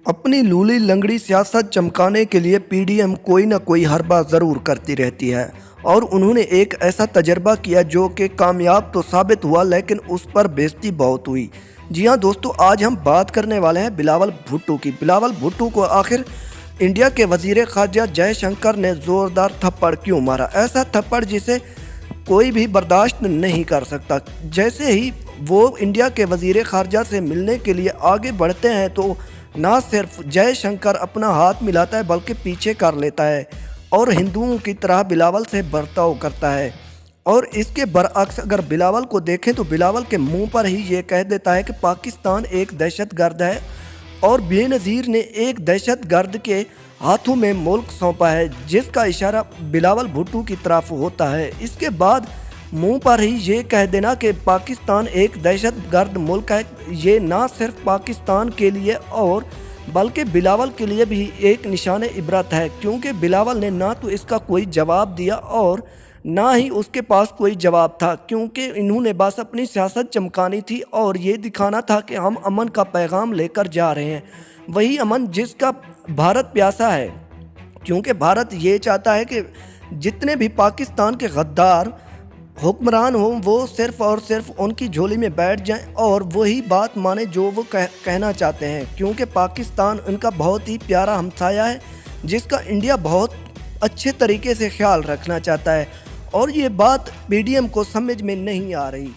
अपनी लूली लंगड़ी सियासत चमकाने के लिए पीडीएम कोई ना कोई हरबा ज़रूर करती रहती है और उन्होंने एक ऐसा तजर्बा किया जो कि कामयाब तो साबित हुआ लेकिन उस पर बेइज्जती बहुत हुई। जी हाँ दोस्तों, आज हम बात करने वाले हैं बिलावल भुट्टो की। बिलावल भुट्टो को आखिर इंडिया के वजीर ख़ारजा जयशंकर ने ज़ोरदार थप्पड़ क्यों मारा? ऐसा थप्पड़ जिसे कोई भी बर्दाश्त नहीं कर सकता। जैसे ही वो इंडिया के वजीर ख़ारजा से मिलने के लिए आगे बढ़ते हैं तो ना सिर्फ जयशंकर अपना हाथ मिलाता है बल्कि पीछे कर लेता है और हिंदुओं की तरह बिलावल से बर्ताव करता है। और इसके बरअक्स अगर बिलावल को देखें तो बिलावल के मुंह पर ही ये कह देता है कि पाकिस्तान एक दहशतगर्द है और बेनज़ीर ने एक दहशतगर्द के हाथों में मुल्क सौंपा है, जिसका इशारा बिलावल भुट्टो की तरफ होता है। इसके बाद मुंह पर ही ये कह देना कि पाकिस्तान एक दहशतगर्द मुल्क है, ये ना सिर्फ पाकिस्तान के लिए और बल्कि बिलावल के लिए भी एक निशान इबरत है, क्योंकि बिलावल ने ना तो इसका कोई जवाब दिया और ना ही उसके पास कोई जवाब था, क्योंकि इन्होंने बस अपनी सियासत चमकानी थी और ये दिखाना था कि हम अमन का पैगाम लेकर जा रहे हैं, वही अमन जिसका भारत प्यासा है। क्योंकि भारत ये चाहता है कि जितने भी पाकिस्तान के गद्दार हुक्मरान हों वो सिर्फ़ और सिर्फ उनकी झोली में बैठ जाएं और वही बात माने जो वो कहना चाहते हैं, क्योंकि पाकिस्तान उनका बहुत ही प्यारा हमसाया है जिसका इंडिया बहुत अच्छे तरीके से ख्याल रखना चाहता है और ये बात पीडीएम को समझ में नहीं आ रही।